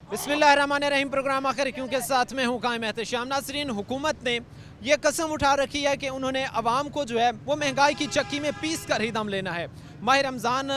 बिस्मिल्लाहिर्रहमानिर्रहीम। प्रोग्राम आखिर क्यों के साथ में हूँ कायम एहतशाम। नाज़रीन, हुकूमत ने ये कसम उठा रखी है कि उन्होंने अवाम को जो है वो महंगाई की चक्की में पीस कर ही दम लेना है। माह रमज़ान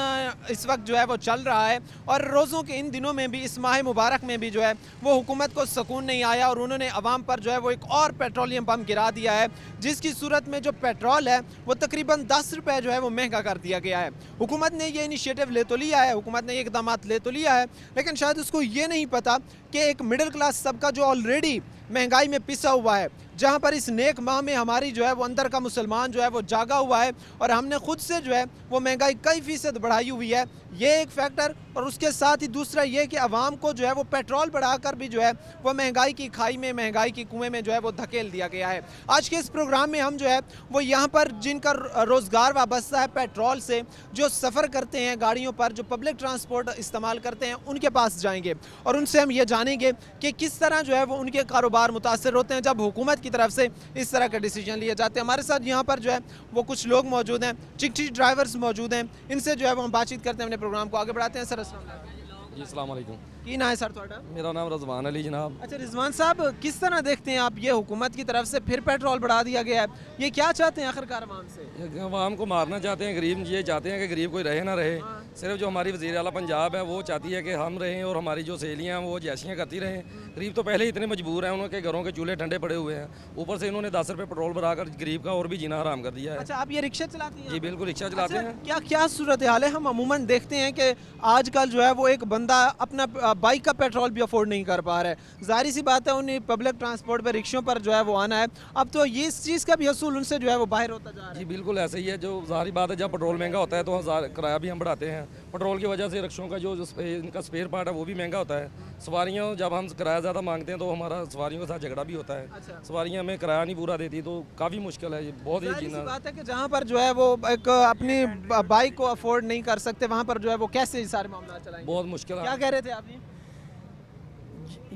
इस वक्त जो है वो चल रहा है और रोज़ों के इन दिनों में भी, इस माह मुबारक में भी जो है वो हुकूमत को सुकून नहीं आया और उन्होंने अवाम पर जो है वो एक और पेट्रोलियम पम्प गिरा दिया है, जिसकी सूरत में जो पेट्रोल है वो तकरीबन 10 रुपये जो है वो महंगा कर दिया गया है। हुकूमत ने ये इनिशिएटिव ले तो लिया है, हुकूमत ने ये इकदाम ले तो लिया है, लेकिन शायद उसको ये नहीं पता कि एक मिडिल क्लास तबका जो ऑलरेडी महंगाई में पिसा हुआ है, जहाँ पर इस नेक माह में हमारी जो है वो अंदर का मुसलमान जो है वो जागा हुआ है और हमने खुद से जो है वो महंगाई कई फीसद बढ़ाई हुई है, ये एक फैक्टर। और उसके साथ ही दूसरा ये कि आवाम को जो है वो पेट्रोल बढ़ाकर भी जो है वो महंगाई की खाई में, महंगाई की कुएं में जो है वो धकेल दिया गया है। आज के इस प्रोग्राम में हम जो है वो यहाँ पर जिनका रोज़गार वाबस्ता है पेट्रोल से, जो सफ़र करते हैं गाड़ियों पर, जो पब्लिक ट्रांसपोर्ट इस्तेमाल करते हैं, उनके पास जाएंगे और उनसे हम ये जानेंगे कि किस तरह जो है वो उनके कारोबार मुतासर होते हैं जब हुकूमत की तरफ से इस तरह के डिसीजन लिए जाते हैं। हमारे साथ यहाँ पर जो है वो कुछ लोग मौजूद हैं, चिट्ठी ड्राइवर्स मौजूद हैं, इनसे जो है वो हम बातचीत करते हैं, अपने प्रोग्राम को आगे बढ़ाते हैं। सर अस्सलाम वालेकुम। जी अस्सलाम वालेकुम। की ना है सर थोड़ा? मेरा नाम रज़वान अली जनाब। अच्छा रिजवान साहब, किस तरह देखते हैं आप ये हुकूमत की तरफ से फिर पेट्रोल बढ़ा दिया गया है, ये क्या चाहते हैं आखिरकार आवाम से? आवाम को मारना चाहते हैं, गरीब ये चाहते हैं कि गरीब कोई रहे ना रहे। सिर्फ जो हमारी वज़ीर आला पंजाब है वो चाहती है कि हम रहें और हमारी जो सहेलियाँ हैं वो जैसियाँ करती रहें। गरीब तो पहले ही इतने मजबूर हैं, उनके घरों के चूल्हे ठंडे पड़े हुए हैं, ऊपर से इन्होंने 10 रुपये पेट्रोल बढ़ाकर गरीब का और भी जीना हराम कर दिया है। अच्छा, आप ये रिक्शा चलाती हैं? जी बिल्कुल, रिक्शा चलाते हैं। क्या क्या सूरत हाल है? हम अमूमन देखते हैं कि आजकल जो है वो एक बंदा अपना बाइक का पेट्रोल भी अफोर्ड नहीं कर पा रहा है, जाहिर सी बात है उन्हें पब्लिक ट्रांसपोर्ट पर, रिक्शों पर जो है वो आना है। अब तो ये इस चीज़ का भी हसूल उनसे जो है वो बाहर होता जा रहा है। जी बिल्कुल ऐसे ही है, जो जाहिर बात है जब पेट्रोल महंगा होता है तो किराया भी हम बढ़ाते हैं। पेट्रोल की वजह से रिक्शों का जो इनका स्पेयर पार्ट है वो भी महंगा होता है। सवारियों जब हम किराया ज़्यादा मांगते हैं तो हमारा सवारियों के साथ झगड़ा भी होता है। अच्छा। सवारियाँ हमें किराया नहीं पूरा देती तो काफ़ी मुश्किल है, ये बहुत ही जाहिर सी जीना। बात है कि जहाँ पर जो है वो एक अपनी बाइक को अफोर्ड नहीं कर सकते, वहाँ पर जो है वो कैसे ये सारे मामला चलाएंगे? बहुत मुश्किल है। क्या कह रहे थे आप?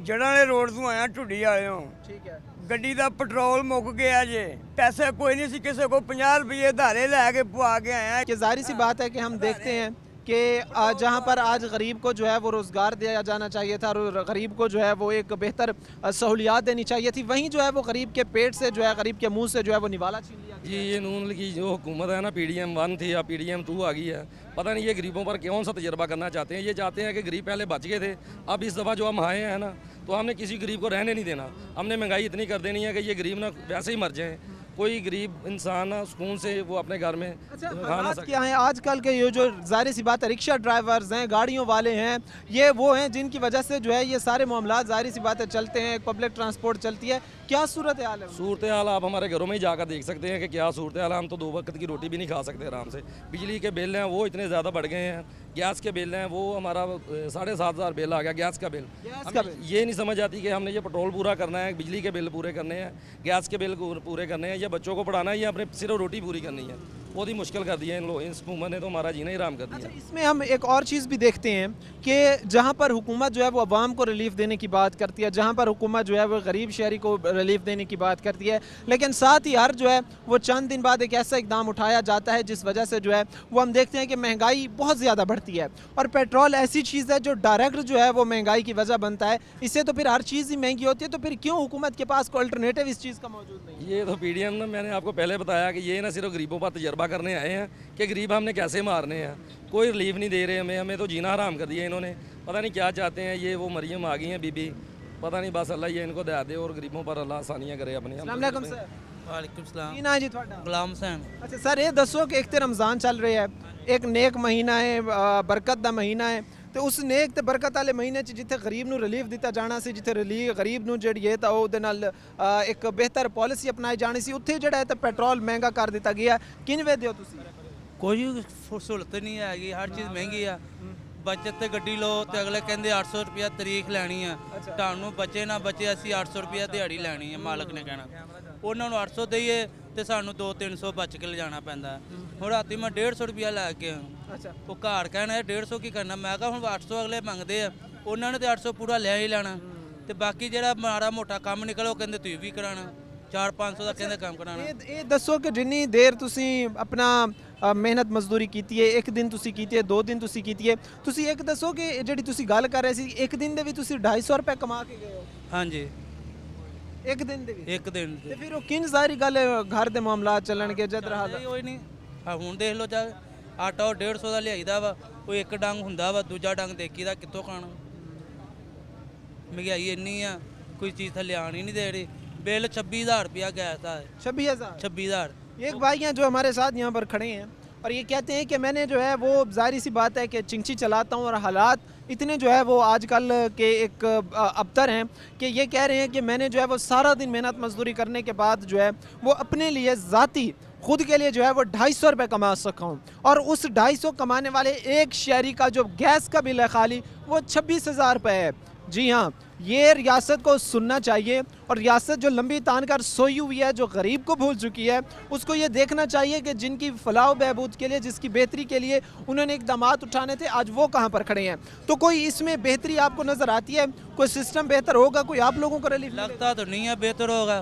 जड़ा ने रोड ਤੋਂ ਆਇਆ ਢੁੱਡੀ ਆਇਓ ठीक है। ਗੱਡੀ ਦਾ ਪੈਟਰੋਲ ਮੁੱਕ ਗਿਆ ਜੇ ਪੈਸੇ ਕੋਈ ਨਹੀਂ ਸੀ ਕਿਸੇ ਕੋ 50 ਰੁਪਏ ਧਾਰੇ ਲੈ ਕੇ ਪਵਾ ਕੇ ਆਇਆ। कि जाहिर सी बात है कि हम देखते हैं कि जहाँ पर आज गरीब को जो है वो रोज़गार दिया जाना चाहिए था और गरीब को जो है वो एक बेहतर सहूलियात देनी चाहिए थी, वहीं जो है वो गरीब के पेट से जो है, गरीब के मुंह से जो है वो निवाला छीन लिया गया। जी ये नून की जो हुकूमत है ना, PDM 1 थी या PDM 2 आ गई है, पता नहीं ये गरीबों पर कौन सा तजर्बा करना चाहते हैं। ये चाहते हैं कि गरीब पहले बच गए थे, अब इस दफ़ा जो हम आए हैं ना तो हमने किसी गरीब को रहने नहीं देना। हमने महंगाई इतनी कर देनी है कि ये गरीब ना वैसे ही मर जाएं, कोई गरीब इंसान ना सुकून से वो अपने घर में अच्छा, खा ना हालात सके। क्या है आजकल के? ये जो जाहिर सी बात है रिक्शा ड्राइवर्स हैं, गाड़ियों वाले हैं, ये वो हैं जिनकी वजह से जो है ये सारे मामला जाहिर सी बात है चलते हैं, पब्लिक ट्रांसपोर्ट चलती है। क्या सूरत हाल है? सूरत हाल आप हमारे घरों में ही जाकर देख सकते हैं कि क्या सूरत हाल है। हम तो 2 वक्त की रोटी भी नहीं खा सकते आराम से। बिजली के बिल हैं वो इतने ज़्यादा बढ़ गए हैं, गैस के बिल हैं वो हमारा 7,500 बिल आ गया गैस का बिल। हमें ये नहीं समझ आती कि हमने ये पेट्रोल पूरा करना है, बिजली के बिल पूरे करने हैं, गैस के बिल पूरे करने हैं, या बच्चों को पढ़ाना है, या अपने सिर्फ रोटी पूरी करनी है। बहुत ही मुश्किल कर दिया है इन लोग, इस हुकूमत ने तो हमारा जीना ही हराम कर दिया। अच्छा, इसमें हम एक और चीज़ भी देखते हैं कि जहाँ पर हुकूमत जो है वो अवाम को रिलीफ देने की बात करती है, जहाँ पर हुकूमत जो है वो गरीब शहरी को रिलीफ देने की बात करती है, लेकिन साथ ही हर जो है वो चंद दिन बाद एक ऐसा इकदाम उठाया जाता है जिस वजह से जो है वो हम देखते हैं कि महंगाई बहुत ज़्यादा बढ़ती है। और पेट्रोल ऐसी चीज़ है जो डायरेक्ट जो है वो महंगाई की वजह बनता है, इससे तो फिर हर चीज़ ही महंगी होती है। तो फिर क्यों हुकूमत के पास कोई अल्टरनेटिव इस चीज़ का मौजूद नहीं? ये तो PDM ना, मैंने आपको पहले बताया कि ये ना सिर्फ गरीबों पर तजर्बा करने आए हैं कि गरीब हमने कैसे मारने हैं, कोई रिलीफ नहीं दे रहे हमें, हमें तो जीना हराम कर दिया इन्होंने। पता नहीं क्या चाहते हैं ये, वो मरियम आ गई हैं बीबी, पता नहीं, बस अल्लाह ये इनको दया दे और गरीबों पर अल्लाह आसानियाँ करे अपनी। अस्सलाम वालेकुम सर। वालेकुम सलाम। की ना है जी थोड़ा? गुलाम हुसैन। अच्छा सर, ये दसो कि एक तो रमज़ान चल रहा है, एक नेक महीना है, बरकत का महीना है, तो उस नेक ते बरकत वाले महीने च जिथे गरीब नूं रिलीफ दिता जाना सी, जिथे गरीब नूं जिहड़ी है तां ओहदे नाल एक बेहतर पॉलिसी अपनाई जानी सी, उत्थे जिहड़ा है तां पेट्रोल महंगा कर दिता गया। किनवे दिओ तुसीं? कोई सहूलत नहीं हैगी, हर चीज़ महंगी आ। बचत ते गड्डी लो तो अगले कहते 800 रुपया तरीक लैनी है, ਤੁਹਾਨੂੰ बचे ना बचे ਅਸੀਂ 800 रुपया दिहाड़ी लैनी है, मालक ने कहना ਉਹਨਾਂ ਨੂੰ 800 ਦਈਏ ਤੇ ਸਾਨੂੰ 200-300 ਬਚ ਕੇ ਲਿਜਾਣਾ ਪੈਂਦਾ। ਹੁਣ ਰਾਤੀ ਮੈਂ 150 रुपया ਲੈ ਕੇ ਅੱਛਾ, ਉਹ ਘਰ ਕਹਿਣਾ 150 ਕੀ ਕਰਨਾ, ਮੈਂ ਕਿਹਾ ਹੁਣ 800 ਅਗਲੇ ਮੰਗਦੇ ਆ, ਉਹਨਾਂ ਨੇ ਤੇ 800 ਪੂਰਾ ਲੈ ਹੀ ਲੈਣਾ, ਤੇ ਬਾਕੀ ਜਿਹੜਾ ਮਾੜਾ ਮੋਟਾ ਕੰਮ ਨਿਕਲ ਉਹ ਕਹਿੰਦੇ ਤੁਸੀਂ ਵੀ ਕਰਾਣਾ, 400-500 ਦਾ ਕਹਿੰਦੇ ਕੰਮ ਕਰਾਣਾ। ਇਹ ਦੱਸੋ ਕਿ ਜਿੰਨੀ ਦੇਰ ਤੁਸੀਂ ਆਪਣਾ ਮਿਹਨਤ ਮਜ਼ਦੂਰੀ ਕੀਤੀ ਹੈ, ਇੱਕ ਦਿਨ ਤੁਸੀਂ ਕੀਤੀ ਹੈ, 2 ਦਿਨ ਤੁਸੀਂ ਕੀਤੀ ਹੈ, ਤੁਸੀਂ ਇੱਕ ਦੱਸੋ ਕਿ ਜਿਹੜੀ ਤੁਸੀਂ ਗੱਲ ਕਰ ਰਹੇ ਸੀ ਇੱਕ ਦਿਨ ਦੇ ਵੀ ਤੁਸੀਂ 250 ਰੁਪਏ ਕਮਾ ਕੇ ਗਏ ਹੋ ਹਾਂਜੀ ਇੱਕ ਦਿਨ ਦੇ ਵਿੱਚ, ਇੱਕ ਦਿਨ ਤੇ ਫਿਰ ਉਹ ਕਿੰਜ ਜ਼ਾਰੀ ਗੱਲ ਹੈ ਘਰ ਦੇ ਮਾਮਲਾਤ ਚੱਲਣਗੇ ਜਦ ਰਹਾ ਹੋਈ ਨਹੀਂ ਹੁਣ ਦੇਖ ਲਓ ਚਾ ਆਟਾ ਉਹ 150 ਦਾ ਲਿਆਈਦਾ ਵਾ, ਉਹ ਇੱਕ ਡੰਗ ਹੁੰਦਾ ਵਾ, ਦੂਜਾ ਡੰਗ ਦੇਖੀਦਾ ਕਿੱਥੋਂ ਖਾਣਾ। ਮਹਿੰਗਾਈ ਇੰਨੀ ਆ ਕੋਈ ਚੀਜ਼ ਥੱਲੇ ਆਣ ਹੀ ਨਹੀਂ ਦੇ ਰਹੀ। ਬਿੱਲ 26000 रुपया गैस का है। 26,000। 26,000। एक भाई हैं जो हमारे साथ यहाँ पर खड़े हैं और ये कहते हैं कि मैंने जो है वो जाहिर सी बात है कि चिंची चलाता हूँ और हालात इतने जो है वो आजकल के एक अबतर हैं कि ये कह रहे हैं कि मैंने जो है वो सारा दिन मेहनत मजदूरी करने के बाद जो है वो अपने लिए ज़ाती खुद के लिए जो है वो 250 रुपये कमा सका हूँ और उस 250 कमाने वाले एक शहरी का जो गैस का बिल है खाली वो 26,000 रुपये है। जी हाँ, ये रियासत को सुनना चाहिए और रियासत जो लंबी तान कर सोई हुई है, जो गरीब को भूल चुकी है, उसको ये देखना चाहिए कि जिनकी फलाह बहबूद के लिए, जिसकी बेहतरी के लिए उन्होंने इकदामात उठाने थे, आज वो कहाँ पर खड़े हैं। तो कोई इसमें बेहतरी आपको नज़र आती है? कोई सिस्टम बेहतर होगा? कोई आप लोगों को रिलीफ लगता तो नहीं है बेहतर होगा,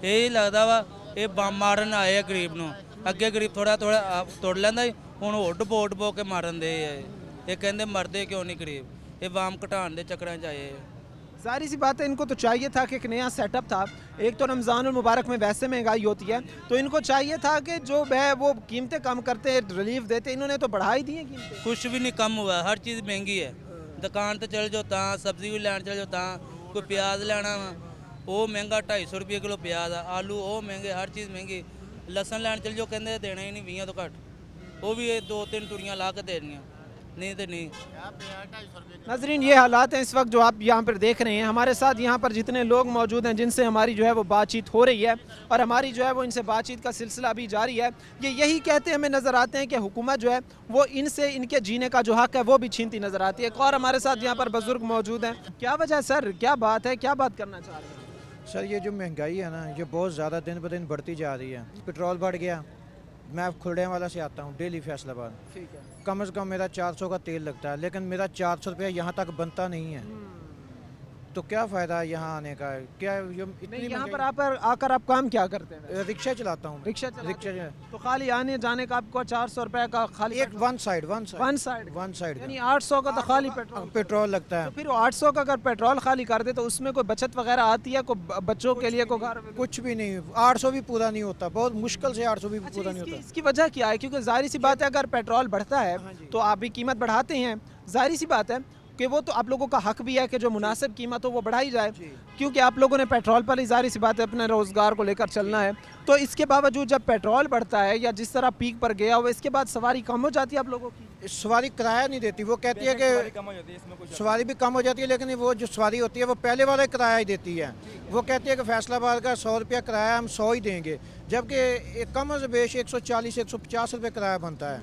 यही लगता वा ये बम मारन आए है गरीब ਨੂੰ। ਅੱਗੇ ਗਰੀਬ ਥੋੜਾ ਥੋੜਾ ਤੋੜ ਲੈਂਦਾ ਸੀ, ਹੁਣ ਉਹ ਡਬੋ ਕੇ ਮਾਰਨ ਦੇ ਆ। ਇਹ ਕਹਿੰਦੇ ਮਰਦੇ ਕਿਉਂ ਨਹੀਂ ਗਰੀਬ, ਇਹ ਵਾਮ ਘਟਾਉਣ ਦੇ ਚੱਕਰਾਂ 'ਚ ਆਏ। सारी सी बात है, इनको तो चाहिए था कि एक नया सेटअप था। एक तो रमज़ान मुबारक में वैसे महंगाई होती है, तो इनको चाहिए था कि जो है वो कीमतें कम करते, रिलीफ देते, इन्होंने तो बढ़ा ही दी हैं कीमतें। कुछ भी नहीं कम हुआ, हर चीज़ महंगी है। दुकान तो चल जाओ ता सब्जी भी लैन चल जाओ ता कोई प्याज लेना वा वो महंगा 250 रुपये किलो प्याज आ, आलू वो महंगे, हर चीज़ महंगी। लसन लैन चल जाओ कहते देना ही नहीं 20 तो घट, वो भी 2-3 टुरियाँ ला के देनियाँ, नहीं तो नहीं। नाज़रीन, ये हालात हैं इस वक्त जो आप यहाँ पर देख रहे हैं। हमारे साथ यहाँ पर जितने लोग मौजूद हैं जिनसे हमारी जो है वो बातचीत हो रही है और हमारी जो है वो इनसे बातचीत का सिलसिला अभी जारी है, ये यही कहते हमें नज़र आते हैं कि हुकूमत जो है वो इनसे इनके जीने का जो हक़ है वो भी छीनती नज़र आती है। एक और हमारे साथ यहाँ पर बुज़ुर्ग मौजूद हैं। क्या वजह है सर, क्या बात है, क्या बात करना चाह रहे हैं? सर ये जो महंगाई है ना, ये बहुत ज़्यादा दिन ब दिन बढ़ती जा रही है। पेट्रोल बढ़ गया, मैं खुलने वाला से आता हूँ डेली फैसलाबाद, ठीक है। कम से कम मेरा 400 का तेल लगता है, लेकिन मेरा 400 रुपया यहाँ तक बनता नहीं है। तो क्या फ़ायदा है यहाँ आने का? क्या ये इतनी यहाँ पर महंगाई- आकर आप काम क्या करते हैं? रिक्शा चलाता हूँ। रिक्शा चलाते रिक्शा हैं। तो खाली आने जाने का आपको 400 रुपए का खाली एक वन साइड वन साइड यानी यानी 800 का तो खाली पेट्रोल। पेट्रोल लगता तो है। फिर वो 800 का अगर पेट्रोल खाली कर दे तो उसमें कोई बचत वगैरह आती है, कोई बच्चों के लिए, कोई घर में? कुछ भी नहीं, 800 भी पूरा नहीं होता, बहुत मुश्किल से 800 भी अच्छा, पूरा नहीं इसकी, होता। इसकी वजह क्या है? क्योंकि जाहिर सी बात है अगर पेट्रोल बढ़ता है तो आप भी कीमत बढ़ाते हैं, जाहिर सी बात है कि वो तो आप लोगों का हक भी है कि जो मुनासिब कीमत हो वो बढ़ाई जाए, क्योंकि आप लोगों ने पेट्रोल पर ही जाहिर सी बात है अपने रोज़गार को लेकर चलना है। तो इसके बावजूद जब पेट्रोल बढ़ता है या जिस तरह पीक पर गया हो, इसके बाद सवारी कम हो जाती है आप लोगों की? सवारी किराया नहीं देती, वो कहती है कि सवारी भी कम हो जाती है, लेकिन वो जो सवारी होती है वो पहले वाला किराया ही देती है। वो कहती है कि फैसलाबाद का 100 रुपया किराया हम 100 ही देंगे, जबकि कम से बेश 140-150 रुपये किराया बनता है।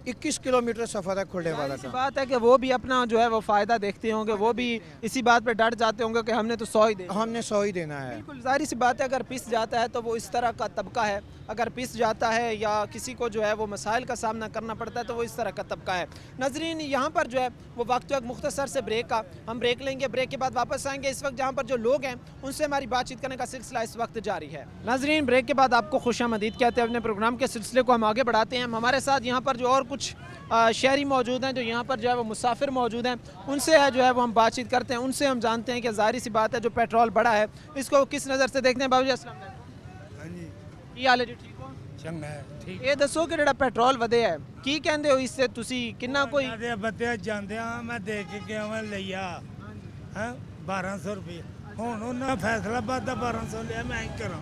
21 किलोमीटर सफ़र है खुलने वाला ऐसी का। बात है कि वो भी अपना जो है वो फ़ायदा देखते होंगे, वो भी इसी बात पे डट जाते होंगे कि हमने तो 100 ही दे। हमने 100 ही देना है। बिल्कुल जाहिर सी बात है, अगर पिस जाता है तो वो इस तरह का तबका है, अगर पिस जाता है या किसी को जो है वो मसाइल का सामना करना पड़ता है तो वो इस तरह का तबका है। नाजरीन, यहाँ पर जो है वो वक्त एक मुख्तसर से ब्रेक का, हम ब्रेक लेंगे, ब्रेक के बाद वापस आएंगे। इस वक्त जहाँ पर जो लोग हैं उनसे हमारी बातचीत करने का सिलसिला इस वक्त जारी है। नाजरीन, ब्रेक के बाद आपको खुशामदीद कहते हैं, अपने प्रोग्राम के सिलसिले को हम आगे बढ़ाते हैं। हमारे साथ यहाँ पर जो और कुछ शहरी मौजूद हैं, जो यहाँ पर जो है वो मुसाफिर मौजूद हैं, उनसे है जो है वो हम बातचीत करते हैं, उनसे हम जानते हैं कि जाहिर सी बात है जो पेट्रोल बढ़ा है इसको किस नज़र से देखते हैं। बाबू जी अस्सलाम वालेकुम। हाँ जी, ਕੀ ਹਾਲ ਹੈ ਜੀ, ਠੀਕ ਹੋ? ਚੰਗਾ ਹੈ, ਠੀਕ ਇਹ ਦੱਸੋ ਕਿ ਜਿਹੜਾ ਪੈਟਰੋਲ ਵਧਿਆ ਹੈ ਕੀ ਕਹਿੰਦੇ ਹੋ ਇਸ ਤੇ ਤੁਸੀਂ ਕਿੰਨਾ ਕੋਈ ਦੇ ਬੱਤੇ ਜਾਂਦੇ ਆ, ਮੈਂ ਦੇਖ ਕੇ ਗਿਆ ਮੈਂ ਲਈਆ ਹਾਂ 1200 ਰੁਪਏ। ਹੁਣ ਉਹਨਾਂ ਫੈਸਲਾਬਾਦ ਦਾ 1200 ਲਿਆ, ਮੈਂ ਕੀ ਕਰਾਂ?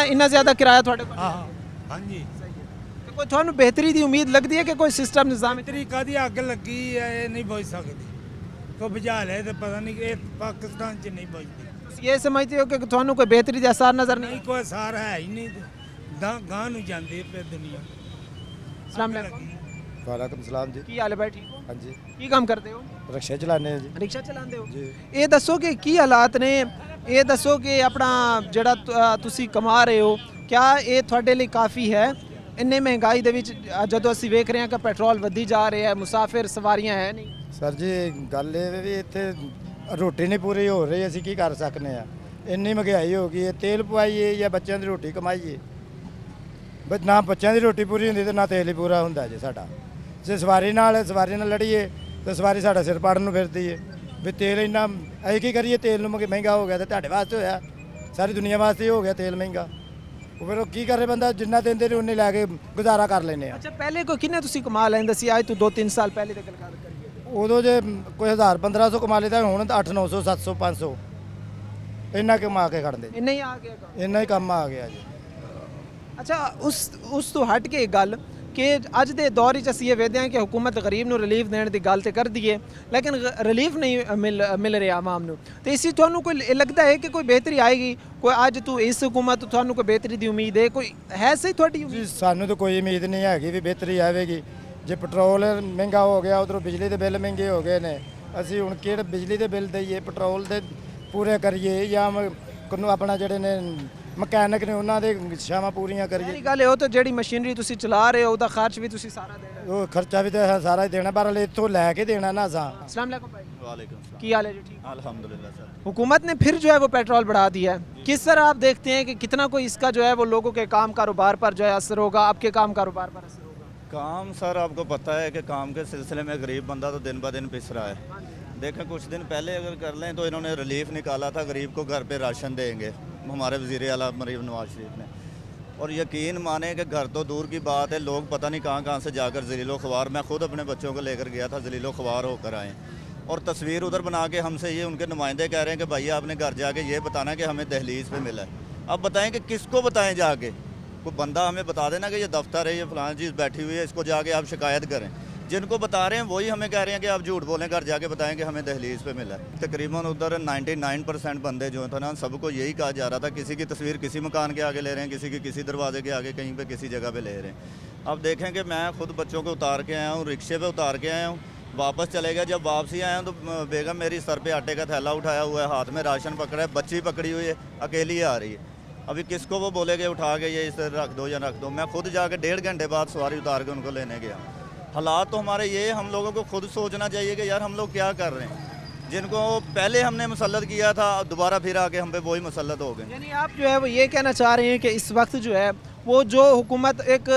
ਇੰਨਾ ਜ਼ਿਆਦਾ ਕਿਰਾਇਆ ਤੁਹਾਡੇ ਕੋਲ? ਆਹ ਹਾਂਜੀ, ਤੇ ਕੋਈ ਤੁਹਾਨੂੰ ਬਿਹਤਰੀ ਦੀ ਉਮੀਦ ਲੱਗਦੀ ਹੈ ਕਿ ਕੋਈ ਸਿਸਟਮ ਨਿਜ਼ਾਮ ਤਰੀਕਾ ਦੀ ਅੱਗ ਲੱਗੀ ਹੈ, ਇਹ ਨਹੀਂ ਬੁਝ ਸਕਦੀ। ਕੋਈ ਬੁਝਾ ਲੈ ਤੇ ਪਤਾ ਨਹੀਂ ਇਹ ਪਾਕਿਸਤਾਨ 'ਚ ਨਹੀਂ ਬੁਝਦੀ। ਇਹ ਸਮਝਦੇ ਹੋ ਕਿ ਤੁਹਾਨੂੰ ਕੋਈ ਬਿਹਤਰੀ ਦੇ ਅਸਾਰ ਨਜ਼ਰ ਨਹੀਂ? ਨਹੀਂ ਕੋਈ ਸਾਰ ਹੈ ਹੀ ਨਹੀਂ, ਗਾਂ ਨੂੰ ਜਾਂਦੀ ਪਈ ਦੁਨੀਆ। अस्सलाम वालेकुम। वालेकुम सलाम जी। ਕੀ ਹਾਲ ਹੈ ਭਾਈ, ਠੀਕ ਹੋ? हाँ जी, ਕੀ ਕੰਮ ਕਰਦੇ ਹੋ? रिक्शा चलाने जी। ਰਿਕਸ਼ਾ ਚਲਾਉਂਦੇ ਹੋ? ਜੀ। ਇਹ ਦੱਸੋ ਕਿ ਕੀ ਹਾਲਾਤ ਨੇ, ਇਹ ਦੱਸੋ ਕਿ ਆਪਣਾ ਜਿਹੜਾ ਤੁਸੀਂ ਕਮਾ ਰਹੇ ਹੋ ਕਿਆ ਇਹ ਤੁਹਾਡੇ ਲਈ ਕਾਫੀ ਹੈ ਇੰਨੇ ਮਹਿੰਗਾਈ ਦੇ ਵਿੱਚ? ਜਦੋਂ ਅਸੀਂ ਵੇਖ ਰਹੇ ਹਾਂ ਕਿ ਪੈਟਰੋਲ ਵਧੀ ਜਾ ਰਿਹਾ ਹੈ, ਮੁਸਾਫਿਰ ਸਵਾਰੀਆਂ ਹੈ ਨਹੀਂ। सर जी गल ये भी इत्थे रोटी नहीं पूरी हो रही, ਅਸੀਂ ਕੀ ਕਰ ਸਕਨੇ ਆ? ਇੰਨੀ ਮਹਿੰਗਾਈ ਹੋ ਗਈ ਹੈ, ਤੇਲ ਪਵਾਈਏ ਜਾਂ ਬੱਚਿਆਂ ਦੀ ਰੋਟੀ ਕਮਾਈਏ? ਬਸ ਨਾ ਬੱਚਿਆਂ ਦੀ ਰੋਟੀ ਪੂਰੀ ਹੁੰਦੀ ਤੇ ਨਾ ਤੇਲ ਹੀ ਪੂਰਾ ਹੁੰਦਾ ਜੀ ਸਾਡਾ। ਜੇ ਸਵਾਰੀ ਨਾਲ ਲੜੀਏ ਤੇ ਸਵਾਰੀ ਸਾਡਾ ਸਿਰ ਪਾੜਨ ਨੂੰ ਫਿਰਦੀ ਏ ਵੀ ਤੇਲ ਇੰਨਾ ਅਸੀਂ ਕੀ ਕਰੀਏ, ਤੇਲ ਨੂੰ ਮਹਿੰਗਾ ਹੋ ਗਿਆ ਤੇ ਤੁਹਾਡੇ ਵਾਸਤੇ ਹੋਇਆ, ਸਾਰੀ ਦੁਨੀਆ ਵਾਸਤੇ ਹੀ ਹੋ ਗਿਆ ਤੇਲ ਮਹਿੰਗਾ। ਉਹ ਫਿਰ ਉਹ ਕੀ ਕਰੇ ਬੰਦਾ, ਜਿੰਨਾ ਦਿੰਦੇ ਨੇ ਉਹਨੇ ਲੈ ਕੇ ਗੁਜ਼ਾਰਾ ਕਰ ਲੈਂਦੇ ਆ। ਅੱਛਾ ਪਹਿਲੇ ਕੋਈ ਕਿੰਨੇ ਤੁਸੀਂ ਕਮਾ ਲੈਂਦੇ ਸੀ, ਅੱਜ ਤੋਂ 2-3 ਸਾਲ ਪਹਿਲੇ ਦੀ ਗੱਲ ਕਰੀਏ? ਉਦੋਂ ਜੇ ਕੋਈ 1000-1500 ਕਮਾ ਲਈਦਾ, ਹੁਣ 800-900 700 500 ਇੰਨਾ ਕਮਾ ਕੇ ਖੜਦੇ, ਇੰਨਾ ਹੀ ਆ ਗਿਆ ਕੰਮ। ਇੰਨਾ ਹੀ ਕੰਮ ਆ ਗਿਆ ਜੀ। ਅੱਛਾ ਉਸ ਤੋਂ ਹਟ ਕੇ ਇੱਕ ਗੱਲ ਕਿ ਅੱਜ ਦੇ ਦੌਰ ਵਿੱਚ ਅਸੀਂ ਇਹ ਵੇਖਦੇ ਹਾਂ ਕਿ ਹੁਕੂਮਤ ਗਰੀਬ ਨੂੰ ਰਿਲੀਫ ਦੇਣ ਦੀ ਗੱਲ ਤੇ ਕਰਦੀ ਹੈ, ਲੇਕਿਨ ਰਿਲੀਫ ਨਹੀਂ ਮਿਲ ਰਿਹਾ ਆਵਾਮ ਨੂੰ। ਤੇ ਇਸੇ ਤੁਹਾਨੂੰ ਕੋਈ ਲੱਗਦਾ ਹੈ ਕਿ ਕੋਈ ਬਿਹਤਰੀ ਆਏਗੀ? ਕੋਈ ਅੱਜ ਤੂੰ ਇਸ ਹੁਕੂਮਤ ਤੋਂ ਤੁਹਾਨੂੰ ਕੋਈ ਬਿਹਤਰੀ ਦੀ ਉਮੀਦ ਹੈ? ਕੋਈ ਹੈ ਸਹੀ ਤੁਹਾਡੀ ਉਮੀਦ? ਜੀ ਸਾਨੂੰ ਤਾਂ ਕੋਈ ਉਮੀਦ ਨਹੀਂ ਹੈਗੀ ਵੀ ਬਿਹਤਰੀ ਆਵੇਗੀ। ਜੇ ਪੈਟਰੋਲ ਮਹਿੰਗਾ ਹੋ ਗਿਆ, ਉਧਰੋਂ ਬਿਜਲੀ ਦੇ ਬਿੱਲ ਮਹਿੰਗੇ ਹੋ ਗਏ ਨੇ, ਅਸੀਂ ਹੁਣ ਕਿਹੜੇ ਬਿਜਲੀ ਦੇ ਬਿੱਲ ਦਈਏ, ਪੈਟਰੋਲ ਦੇ ਪੂਰੇ ਕਰੀਏ ਜਾਂ ਕੋਨੂੰ ਆਪਣਾ ਜਿਹੜੇ ਨੇ ਮਕੈਨਿਕ ਨੇ ਉਹਨਾਂ ਦੇ ਸ਼ਾਮਾਂ ਪੂਰੀਆਂ ਕਰੀਏ। ਇਹ ਗੱਲ ਹੈ, ਉਹ ਤਾਂ ਜਿਹੜੀ ਮਸ਼ੀਨਰੀ ਤੁਸੀਂ ਚਲਾ ਰਹੇ ਹੋ ਉਹਦਾ ਖਰਚ ਵੀ ਤੁਸੀਂ ਸਾਰਾ ਦੇਣਾ। ਉਹ ਖਰਚਾ ਵੀ ਤਾਂ ਸਾਰਾ ਹੀ ਦੇਣਾ, ਪਰ ਇੱਥੋਂ ਲੈ ਕੇ ਦੇਣਾ ਨਾ ਅਸਾਂ। अस्सलाम वालेकुम भाई, वालेकुम सलाम। की हाल है जी? ठीक। अल्हम्दुलिल्लाह सर। हुकूमत ने फिर जो है वो पेट्रोल बढ़ा दिया है, किस तरह आप देखते हैं कि कितना कोई इसका जो है वो लोगों के काम कारोबार पर जो है असर होगा, आपके काम कारोबार पर असर होगा? काम सर आपको पता है कि काम के सिलसिले में गरीब बंदा तो दिन ब दिन पिस रहा है। देखें कुछ दिन पहले अगर कर लें तो इन्होंने रिलीफ निकाला था, गरीब को घर पे राशन देंगे, हमारे वज़ीर आला मरीम नवाज शरीफ ने। और यकीन माने कि घर तो दूर की बात है, लोग पता नहीं कहाँ से जाकर जलीलो ख्वार, मैं खुद अपने बच्चों को लेकर गया था, जलीलो ख्वार होकर आए। और तस्वीर उधर बना के हमसे ये उनके नुमाइंदे कह रहे हैं कि भैया आपने घर जाके ये बताना कि हमें दहलीज पे मिला है। अब बताएं कि किसको बताएं जाके? कोई बंदा हमें बता देना कि ये दफ्तर है, ये फलां चीज़ बैठी हुई है, इसको जाके आप शिकायत करें। जिनको बता रहे हैं वही हमें कह रहे हैं कि आप झूठ बोलें, घर जाके बताएं कि हमें दहलीज पे मिला है। तकरीबन उधर 99% बंदे जो थे ना, सबको यही कहा जा रहा था, किसी की तस्वीर किसी मकान के आगे ले रहे हैं, किसी की किसी दरवाजे के आगे, कहीं पे किसी जगह पे ले रहे हैं। अब देखें कि मैं खुद बच्चों को उतार के आया हूँ, रिक्शे पे उतार के आया हूँ, वापस चले गया। जब वापसी आया हूँ तो बेगम मेरी सर पे आटे का थैला उठाया हुआ है, हाथ में राशन पकड़ा है, बच्ची पकड़ी हुई है, अकेली आ रही है। अभी किसको वो बोलेगे उठा के ये इसे रख दो या रख दो? मैं खुद जाके 1.5 घंटे बाद सवारी उतार के उनको लेने गया। हालात तो हमारे ये, हम लोगों को खुद सोचना चाहिए कि यार हम लोग क्या कर रहे हैं। जिनको पहले हमने मुसल्लत किया था, दोबारा फिर आके हम पे वही मुसल्लत हो गए। यानी आप जो है वो ये कहना चाह रहे हैं कि इस वक्त जो है वो जो हुकूमत एक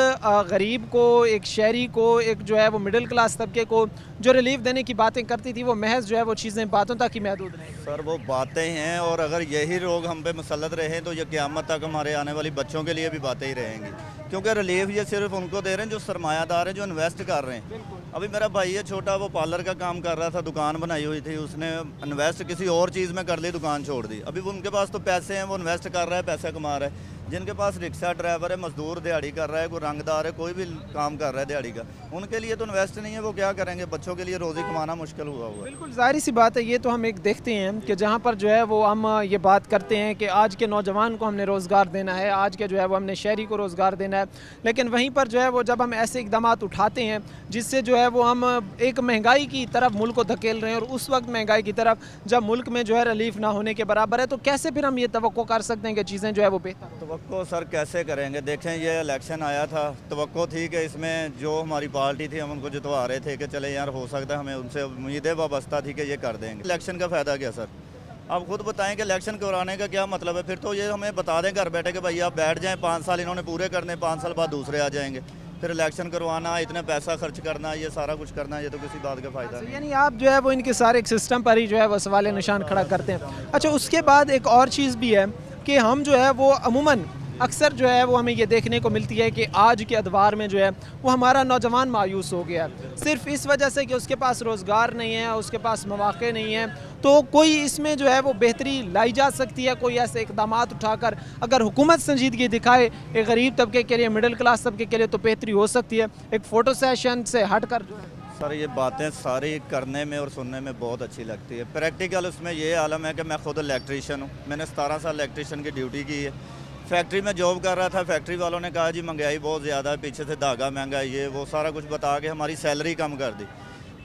गरीब को, एक शहरी को, एक जो है वो मिडिल क्लास तबके को जो रिलीफ देने की बातें करती थी, वो महज जो है वो चीज़ें बातों तक ही महदूद रहें? सर वो बातें हैं, और अगर यही लोग हम पे मुसल्लत रहे तो ये क़यामत तक हमारे आने वाली बच्चों के लिए भी बातें ही रहेंगी। क्योंकि रिलीफ ये सिर्फ उनको दे रहे हैं जो सरमायादार हैं, जो इन्वेस्ट कर रहे हैं। अभी मेरा भाई है छोटा, वो पार्लर का काम कर रहा था, दुकान बनाई हुई थी, उसने इन्वेस्ट किसी और चीज़ में कर ली, दुकान छोड़ दी। अभी वो उनके पास तो पैसे हैं, वो इन्वेस्ट कर रहा है, पैसा कमा रहा है। जिनके पास रिक्शा ड्राइवर है, मजदूर दिहाड़ी कर रहा है, कोई रंगदार है, कोई भी काम कर रहा है दिहाड़ी का, उनके लिए तो इन्वेस्ट नहीं है, वो क्या करेंगे? बच्चों के लिए रोज़ी कमाना मुश्किल हुआ हुआ है। बिल्कुल जाहिर सी बात है, ये तो हम एक देखते हैं कि जहाँ पर जो है वो हम ये बात करते हैं कि आज के नौजवान को हमने रोज़गार देना है, आज के जो है वो हमने शहरी को रोज़गार देना है, लेकिन वहीं पर जो है वो जब हम ऐसे इकदाम उठाते हैं जिससे जो है वो हम एक महंगाई की तरफ मुल्क को धकेल रहे हैं, और उस वक्त महंगाई की तरफ जब मुल्क में जो है रिलीफ ना होने के बराबर है, तो कैसे फिर हम ये तवक्को कर सकते हैं कि चीज़ें जो है वो बेहतर हो? तवक्को सर कैसे करेंगे? देखें ये इलेक्शन आया था, तवक्को थी कि इसमें जो हमारी पार्टी थी हम उनको जितवा रहे थे कि चले यार हो सकता है, हमें उनसे उम्मीदें वाबस्ता थी कि ये कर देंगे। इलेक्शन का फ़ायदा क्या सर? आप खुद बताएं कि इलेक्शन कराने का क्या मतलब है? फिर तो ये हमें बता दें घर बैठे कि भाई आप बैठ जाएं, 5 साल इन्होंने पूरे करने, 5 साल बाद दूसरे आ जाएंगे। फिर इलेक्शन करवाना, इतना पैसा खर्च करना, ये सारा कुछ करना, ये तो किसी बात का फ़ायदा नहीं। यानी आप जो है वो इनके सारे एक सिस्टम पर ही जो है वो सवाल निशान खड़ा करते हैं। अच्छा, उसके बाद एक और चीज़ भी है कि हम जो है वो अमूमन अक्सर जो है वो हमें ये देखने को मिलती है कि आज के अदवार में जो है वो हमारा नौजवान मायूस हो गया है, सिर्फ इस वजह से कि उसके पास रोज़गार नहीं है, उसके पास मौक़े नहीं है। तो कोई इसमें जो है वो बेहतरी लाई जा सकती है, कोई ऐसे इकदाम उठाकर अगर हुकूमत संजीदगी दिखाए एक गरीब तबके के लिए, मिडिल क्लास तबके के लिए, तो बेहतरी हो सकती है। एक फ़ोटो सेशन से हट कर जो है सर ये बातें सारी करने में और सुनने में बहुत अच्छी लगती है। प्रैक्टिकल उसमें ये आलम है कि मैं खुद इलेक्ट्रीशियन हूँ, मैंने 17 साल इलेक्ट्रीशियन की ड्यूटी की है। फैक्ट्री में जॉब कर रहा था, फैक्ट्री वालों ने कहा जी महंगाई बहुत ज़्यादा है, पीछे से धागा महंगा है, ये वो सारा कुछ बता के हमारी सैलरी कम कर दी।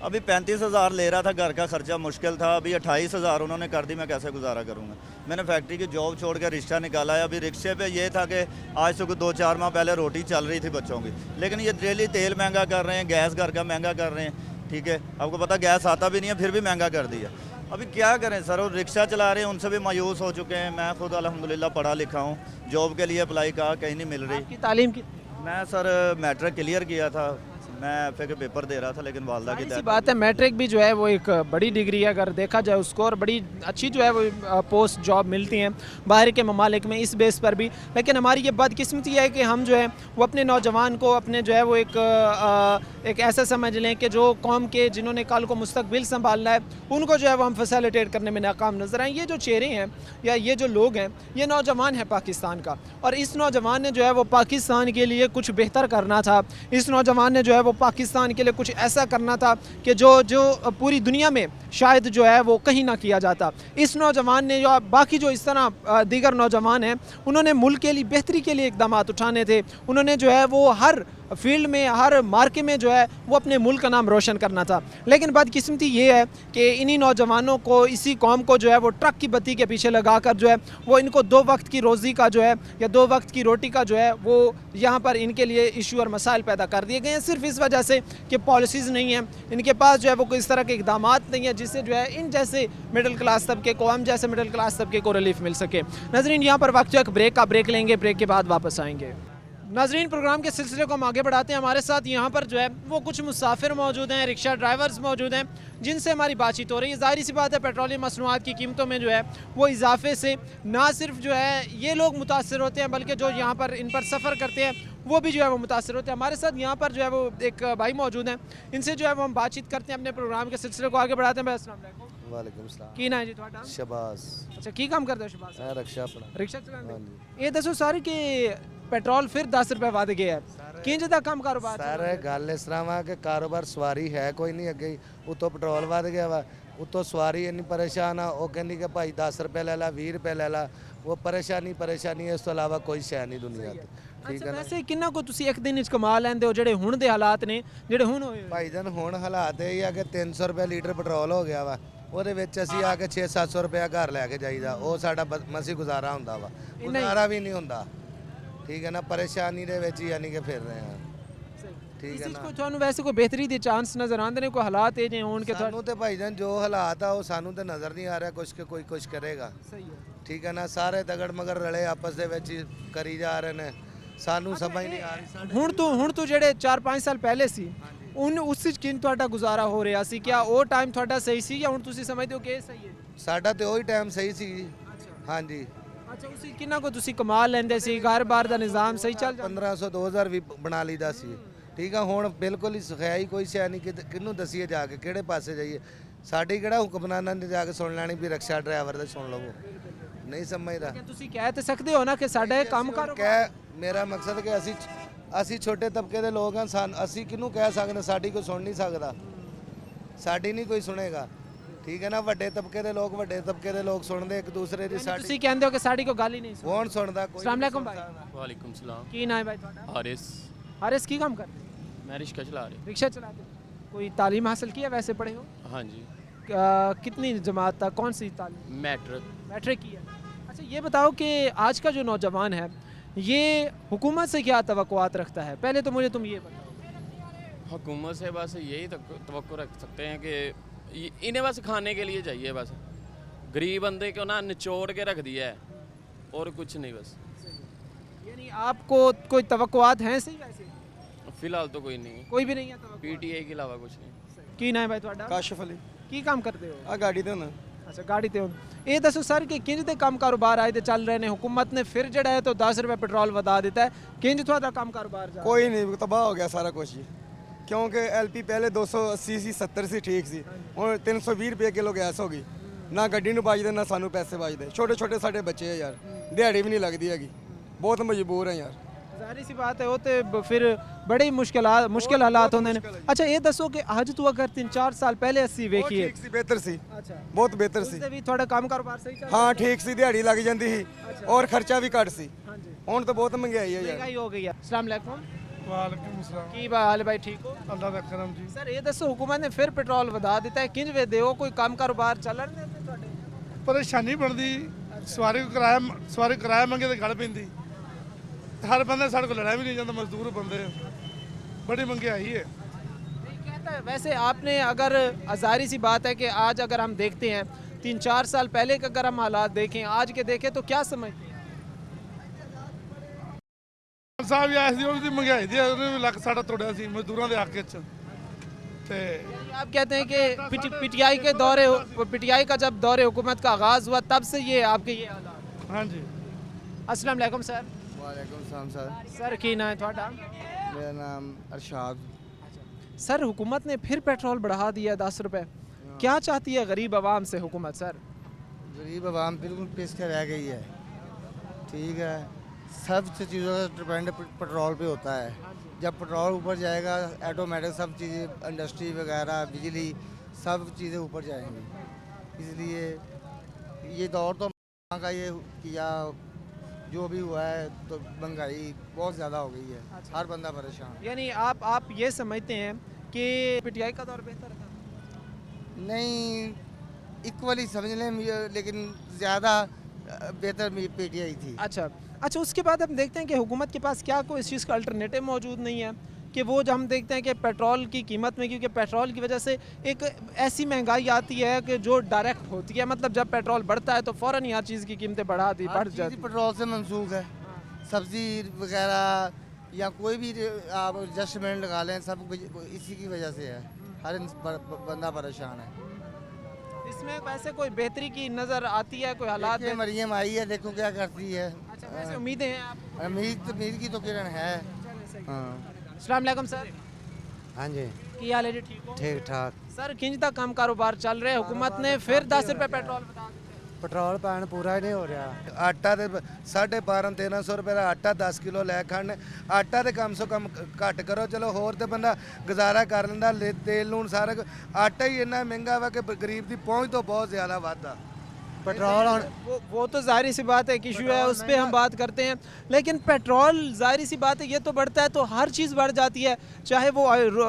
अभी 35,000 ले रहा था, घर का खर्चा मुश्किल था, अभी 28,000 उन्होंने कर दी, मैं कैसे गुजारा करूँगा? मैंने फैक्ट्री की जॉब छोड़ कर रिक्शा निकाला है। अभी रिक्शे पे ये था कि आज से 2-4 माह पहले रोटी चल रही थी बच्चों की, लेकिन ये डेली तेल महंगा कर रहे हैं, गैस घर का महंगा कर रहे हैं। ठीक है, आपको पता गैस आता भी नहीं है, फिर भी महंगा कर दिया। अभी क्या करें सर? और रिक्शा चला रहे हैं, उनसे भी मायूस हो चुके हैं। मैं खुद अल्हम्दुलिल्लाह पढ़ा लिखा हूँ, जॉब के लिए अप्लाई कहा, कहीं नहीं मिल रही। आपकी तालीम की मैं सर मैट्रिक क्लियर किया था, मैं एफए के पेपर दे रहा था, लेकिन वालदा की जाहिर सी डेथ बात है मैट्रिक भी जो है वो एक बड़ी डिग्री है, अगर देखा जाए उसको, और बड़ी अच्छी जो है वो पोस्ट जॉब मिलती हैं बाहर के ममालिक में इस बेस पर भी। लेकिन हमारी ये बदकिस्मती है कि हम जो है वो अपने नौजवान को अपने जो है वो एक ऐसा समझ लें कि जो कौम के जिन्होंने कल को मुस्तकबिल संभालना है उनको जो है वो हम फैसिलिटेट करने में नाकाम नजर आए। ये जो चेहरे हैं या ये जो लोग हैं ये नौजवान है पाकिस्तान का, और इस नौजवान ने जो है वो पाकिस्तान के लिए कुछ बेहतर करना था। इस नौजवान ने जो है वो पाकिस्तान के लिए कुछ ऐसा करना था कि जो पूरी दुनिया में शायद जो है वो कहीं ना किया जाता। इस नौजवान ने जो बाकी जो इस तरह दीगर नौजवान हैं उन्होंने मुल्क के लिए बेहतरी के लिए इकदाम उठाने थे, उन्होंने जो है वो हर फील्ड में हर मार्के में जो है वो अपने मुल्क का नाम रोशन करना था। लेकिन बदकिस्मती ये है कि इन्हीं नौजवानों को, इसी कौम को जो है वो ट्रक की बत्ती के पीछे लगाकर जो है वो इनको 2 वक्त की रोज़ी का जो है या 2 वक्त की रोटी का जो है वो यहाँ पर इनके लिए इशू और मसाइल पैदा कर दिए गए हैं, सिर्फ इस वजह से कि पॉलिसीज़ नहीं हैं इनके पास, जो है वो कोई इस तरह के इकदाम नहीं है जिससे जो है इन जैसे मिडिल क्लास तबके को, हम जैसे मिडिल क्लास तबके को रिलीफ मिल सके। नाज़रीन यहाँ पर वक्त एक ब्रेक का ब्रेक लेंगे, ब्रेक के बाद वापस आएंगे। नाजरीन प्रोग्राम के सिलसिले को हम आगे बढ़ाते हैं। हमारे साथ यहाँ पर जो है वो कुछ मुसाफिर मौजूद हैं, रिक्शा ड्राइवर्स मौजूद हैं जिनसे हमारी बातचीत हो रही है। ज़ाहिर सी बात है पेट्रोलियम मसनूआत की कीमतों में जो है वो इजाफे से ना सिर्फ जो है ये लोग मुतासर होते हैं बल्कि जो यहाँ पर इन पर सफ़र करते हैं वो भी जो है वो मुतासर होते हैं। हमारे साथ यहाँ पर जो है वो एक भाई मौजूद हैं, इनसे जो है वो हम बातचीत करते हैं, अपने प्रोग्राम के सिलसिले को आगे बढ़ाते हैं। भाई अस्सलाम वालेकुम। वालेकुम सलाम। की ना है जी थोड़ा? शबाज। अच्छा की काम करते हो शबाज? मैं रक्षा अपना। रिक्शा चलाते? ये दसो सारी कि पेट्रोल फिर 10 रुपए वध गया है, किंज दा काम कारोबार? सर गल इस तरह वा कि कारोबार सवारी है कोई नहीं अगे, उतों पेट्रोल वध गया वा, उतों सवारी इन्नी परेशान आ, वो कहनी कि भाई 10 रुपए ले ला 20 रुपए ले ला, वो परेशानी है, इस तो इलावा कोई शै नहीं दुनिया ते। ठीक है ना? वैसे किन्ना को तुसी एक दिन च कमा लैंदे हो जेड़े हुण दे हालात ने, जेड़े हुण होए? भाईजान हुण हालात ये आ कि 300 रुपए लीटर पेट्रोल हो गया वा, ਉਹਦੇ ਵਿੱਚ ਅਸੀਂ ਆ ਕੇ 6-700 ਰੁਪਏ ਘਰ ਲੈ ਕੇ ਜਾਈਦਾ, ਉਹ ਸਾਡਾ ਮਸੀ ਗੁਜ਼ਾਰਾ ਹੁੰਦਾ ਵਾ, ਗੁਜ਼ਾਰਾ ਵੀ ਨਹੀਂ ਹੁੰਦਾ। ਠੀਕ ਹੈ ਨਾ, ਪਰੇਸ਼ਾਨੀ ਦੇ ਵਿੱਚ ਯਾਨੀ ਕਿ ਫਿਰ ਰਹੇ ਹਾਂ। ਠੀਕ ਹੈ ਨਾ, ਕੋਈ ਤੁਹਾਨੂੰ ਵੈਸੇ ਕੋਈ ਬਿਹਤਰੀ ਦੇ ਚਾਂਸ ਨਜ਼ਰ ਆਉਂਦੇ ਨੇ, ਕੋਈ ਹਾਲਾਤ ਇਹ ਜੇ ਹੋਣ ਕਿ ਸਾਨੂੰ ਤੇ ਭਾਈਜਾਨ ਜੋ ਹਾਲਾਤ ਆ ਉਹ ਸਾਨੂੰ ਤੇ ਨਜ਼ਰ ਨਹੀਂ ਆ ਰਿਹਾ ਕੁਛ ਕਿ ਕੋਈ ਕੁਛ ਕਰੇਗਾ। ਸਹੀ ਹੈ। ਠੀਕ ਹੈ ਨਾ, ਸਾਰੇ ਤਗੜ ਮਗਰ ਰਲੇ ਆਪਸ ਦੇ ਵਿੱਚ ਹੀ ਕਰੀ ਜਾ ਰਹੇ ਨੇ, ਸਾਨੂੰ ਸਮਝ ਨਹੀਂ ਆ ਰਹੀ। ਹੁਣ ਤੋਂ ਜਿਹੜੇ 4-5 ਸਾਲ ਪਹਿਲੇ ਸੀ उन उस किन ਤੁਹਾਡਾ ਗੁਜ਼ਾਰਾ ਹੋ ਰਿਹਾ ਸੀ, क्या ਉਹ ਟਾਈਮ ਤੁਹਾਡਾ ਸਹੀ ਸੀ ਜਾਂ ਹੁਣ ਤੁਸੀਂ ਸਮਝਦੇ ਹੋ ਕਿ ਇਹ ਸਹੀ ਹੈ? ਸਾਡਾ ਤੇ ਉਹੀ ਟਾਈਮ ਸਹੀ ਸੀ ਜੀ। ਹਾਂਜੀ। ਅੱਛਾ ਉਸੇ ਕਿੰਨਾ ਕੋ ਤੁਸੀਂ ਕਮਾ ਲੈਂਦੇ ਸੀ, ਘਰ-ਬਾਰ ਦਾ ਨਿਜ਼ਾਮ ਸਹੀ ਚੱਲ ਜਾਂਦਾ? 1500 2000 ਵੀ ਬਣਾ ਲਈਦਾ ਸੀ। ਠੀਕ ਆ, ਹੁਣ ਬਿਲਕੁਲ ਹੀ ਸਿਖਾਈ ਕੋਈ ਸ਼ੈ ਨਹੀਂ, ਕਿਹਨੂੰ ਦਸੀਏ ਜਾ ਕੇ ਕਿਹੜੇ ਪਾਸੇ ਜਾਈਏ। ਸਾਡੀ ਕਿਹੜਾ ਹੁਕਮਰਾਨਾਂ ਨੇ ਜਾ ਕੇ ਸੁਣ ਲੈਣੀ ਵੀ ਰਕਸ਼ਾ ਡਰਾਈਵਰ ਦਾ ਸੁਣ ਲਵੋ, ਨਹੀਂ ਸਮਝਦਾ। ਤੁਸੀਂ ਕਹਿ ਤੇ ਸਕਦੇ ਹੋ ਨਾ ਕਿ ਸਾਡਾ ਇਹ ਕੰਮ ਕਰੋ। ਕਹਿ ਮੇਰਾ ਮਕਸਦ ਕਿ ਅਸੀਂ ਛੋਟੇ ਤਬਕੇ ਦੇ ਲੋਕ ਹਾਂ, ਅਸੀਂ ਕਿਹਨੂੰ ਕਹਿ ਸਕਦੇ, ਸਾਡੀ ਕੋਈ ਸੁਣ ਨਹੀਂ ਸਕਦਾ, ਸਾਡੀ ਨਹੀਂ ਕੋਈ ਸੁਣੇਗਾ। ਠੀਕ ਹੈ ਨਾ, ਵੱਡੇ ਤਬਕੇ ਦੇ ਲੋਕ ਸੁਣਦੇ ਇੱਕ ਦੂਸਰੇ ਦੀ। ਸਾਡੀ ਤੁਸੀਂ ਕਹਿੰਦੇ ਹੋ ਕਿ ਸਾਡੀ ਕੋਈ ਗੱਲ ਹੀ ਨਹੀਂ ਕੌਣ ਸੁਣਦਾ? ਕੋਈ अस्सलाम वालेकुम भाई। वालेकुम सलाम। ਕੀ ਨਾਮ ਹੈ ਭਾਈ ਤੁਹਾਡਾ? हारिस। हारिस की काम करते हैं? मैं रिक्शा चला रही रिक्शा चलाते हैं। कोई तालीम हासिल की है, वैसे पढ़े हो? हूँ। हाँ जी। कितनी जमात तक, कौन सी तालीम? मैट्रिक। मैट्रिक की है। अच्छा ये बताओ कि आज का जो नौजवान है ये हुकूमत से क्या तवक्कुआत रखता है? पहले तो मुझे तुम ये बताओ। हुकूमत से बस यही तवक्को रख सकते हैं कि इन्हें बस खाने के लिए चाहिए, बस गरीब बंदे को ना निचोड़ के रख दिया है और कुछ नहीं बस। यानी आपको कोई तवक्कुआत हैं सही वैसे? फिलहाल तो कोई नहीं, कोई भी नहीं है तवक्कुआत? पीटीआई के अलावा कुछ नहीं। की नाम है भाई ਤੁਹਾਡਾ? ਕਾਸ਼ਫ ਅਲੀ। ਕੀ ਕੰਮ ਕਰਦੇ ਹੋ? ਆ ਗਾੜੀ ਤੇ ਹੁਣ ਅੱਛਾ ਗਾੜੀ ਤੇ ਹੋ। ਇਹ ਦੱਸੋ ਸਰ ਕਿ ਕਿੰਜ ਦੇ ਕੰਮ ਕਾਰੋਬਾਰ ਆਏ ਤੇ ਚੱਲ ਰਹੇ ਨੇ? ਹੁਕੂਮਤ ਨੇ ਫਿਰ ਜਿਹੜਾ ਹੈ ਤਾਂ 10 ਰੁਪਏ ਪੈਟਰੋਲ ਵਧਾ ਦਿੱਤਾ ਹੈ, ਕਿੰਜ ਤੁਹਾਡਾ ਕੰਮ ਕਾਰੋਬਾਰ ਜਾ? ਕੋਈ ਨਹੀਂ, ਤਬਾਹ ਹੋ ਗਿਆ ਸਾਰਾ ਕੁਝ ਜੀ, ਕਿਉਂਕਿ ਐਲਪੀ ਪਹਿਲੇ 280 ਸੀ 70 ਸੀ, ਠੀਕ ਸੀ, ਹੁਣ 320 ਰੁਪਏ ਕਿਲੋ ਗੈਸ ਹੋ ਗਈ। ਨਾ ਗੱਡੀ ਨੂੰ ਬਚਦੇ ਨਾ ਸਾਨੂੰ ਪੈਸੇ ਬਚਦੇ, ਛੋਟੇ ਛੋਟੇ ਸਾਡੇ ਬੱਚੇ ਆ ਯਾਰ, ਦਿਹਾੜੀ ਵੀ ਨਹੀਂ ਲੱਗਦੀ ਹੈਗੀ, ਬਹੁਤ ਮਜਬੂਰ ਆ ਯਾਰ। ਜ਼ਾਹਿਰ सी बात है वो तो फिर बड़े मुश्किल हालात होंगे ने। अच्छा ये दसो कि आज तू अगर 3-4 साल पहले ਅਸੀਂ ਵੇਖੀਏ ਠੀਕ ਸੀ, ਬਿਹਤਰ ਸੀ, ਅੱਛਾ ਬਹੁਤ ਬਿਹਤਰ ਸੀ। ਉਸਦੇ ਵੀ ਤੁਹਾਡਾ ਕੰਮ ਕਾਰੋਬਾਰ ਸਹੀ ਚੱਲ ਹਾਂ ਠੀਕ ਸੀ, ਦਿਹਾੜੀ ਲੱਗ ਜਾਂਦੀ ਸੀ ਔਰ ਖਰਚਾ ਵੀ ਘੱਟ ਸੀ। ਹਾਂਜੀ ਹੁਣ ਤਾਂ ਬਹੁਤ ਮਹਿੰਗਾਈ ਹੈ ਯਾਰ। ਮਹਿੰਗਾਈ ਹੋ ਗਈ ਹੈ। अस्सलाम वालेकुम। ਵਾਲੇਕੁਮ ਸਲਾਮ। ਕੀ ਹਾਲ ਹੈ ਭਾਈ, ਠੀਕ ਹੋ? ਅੱਲਾ ਦਾ ਕਰਮ ਜੀ। ਸਰ ਇਹ ਦੱਸੋ ਹੁਕੂਮਤ ਨੇ ਫਿਰ ਪੈਟਰੋਲ ਵਧਾ ਦਿੱਤਾ ਹੈ, ਕਿੰਜ ਵੇ ਦਿਓ ਕੋਈ ਕੰਮ ਕਾਰੋਬਾਰ ਚੱਲਣ ਦੇ ਤੁਹਾਡੇ? ਪਰੇਸ਼ਾਨੀ ਬਣਦੀ, ਸਵਾਰੀ ਕਿਰਾਇਆ ਮੰਗੇ ਤੇ ਗਲ ਪੈਂਦੀ, ਹਰ ਬੰਦੇ ਸਾਡੇ ਕੋਲ ਲੜਿਆ ਵੀ ਨਹੀਂ ਜਾਂਦਾ, ਮਜ਼ਦੂਰ ਬੰਦੇ बड़ी महंगाई है। नहीं कहता है वैसे आपने अगर ज़ाहिर सी बात है कि आज अगर हम देखते हैं 3-4 साल पहले के अगर हम हालात देखें आज के देखें तो क्या समझते हैं? ਸਾਹਿਬ ਵੀ ਆਏ ਸੀ ਉਹ ਵੀ ਮਹਿੰਗਾਈ ਦੀ ਉਹਨੇ ਵੀ ਲੱਕ ਸਾਡਾ ਤੋੜਿਆ ਸੀ ਮਜ਼ਦੂਰਾਂ ਦੇ ਹੱਕ 'ਚ ਤੇ आप कहते हैं कि पीटीआई के दौरे पीटीआई का जब दौरे हुकूमत का आगाज़ हुआ तब से ये आपके ये हालात। ਹਾਂਜੀ अस्सलाम वालेकुम सर। वालेकुम सलाम सर सर की ना है थोड़ा मेरा नाम अरशाद सर हुकूमत ने फिर पेट्रोल बढ़ा दिया 10 रुपए, क्या चाहती है गरीब आवाम से हुकूमत सर? गरीब आवाम बिल्कुल पिस के रह गई है। ठीक है, सब चीज़ों का डिपेंड पेट्रोल पे होता है। जब पेट्रोल ऊपर जाएगा ऑटोमेटिक सब चीज़ें इंडस्ट्री वगैरह बिजली सब चीज़ें ऊपर जाएंगी। इसलिए ये दौर तो का ये किया जो भी हुआ है तो महंगाई बहुत ज़्यादा हो गई है। हर बंदा परेशान। यानी आप ये समझते हैं कि पीटीआई का दौर बेहतर था? नहीं, इक्वली समझ लें, लेकिन ज़्यादा बेहतर पीटीआई थी। अच्छा, उसके बाद हम देखते हैं कि हुकूमत के पास क्या कोई इस चीज़ का अल्टरनेटिव मौजूद नहीं है कि वो जो हम देखते हैं कि पेट्रोल की कीमत में, क्योंकि पेट्रोल की वजह से एक ऐसी महंगाई आती है कि जो डायरेक्ट होती है, मतलब जब पेट्रोल बढ़ता है तो फ़ौरन ही हर चीज़ की कीमतें बढ़ जाती है। पेट्रोल से मंसूख है, सब्जी वगैरह या कोई भी आप एडजस्टमेंट लगा लें, सब इसी की वजह से है। हर बंदा परेशान है। इसमें वैसे कोई बेहतरी की नज़र आती है, कोई हालात देखिए, मरियम आई है, देखो क्या करती है। अच्छा, वैसे उम्मीदें हैं आप? उम्मीद की तो किरण है। हाँ अस्सलाम वालेकुम सर। हाँ जी, की हाल है जी? ठीक हो ठीक ठाक। सर, किंज तक काम कारोबार चल रहे? हुकूमत ने फिर 10 रुपए पेट्रोल बता दिए। पेट्रोल पैन पूरा ही नहीं हो रहा। आटा तो 1250-1300 रुपये का आटा 10 किलो लै खाने। आटा तो कम से कम घट करो, चलो होर तो बंदा गुजारा कर लेंदा। तेल लून सारा आटा ही इन्ना महंगा वा कि गरीब की पहुँच तो बहुत ज़्यादा वादा। पेट्रोल वो तो जाहिर सी बात है कि इशू है, उस पर हम बात करते हैं, लेकिन पेट्रोल जाहिर सी बात है ये तो बढ़ता है तो हर चीज़ बढ़ जाती है, चाहे वो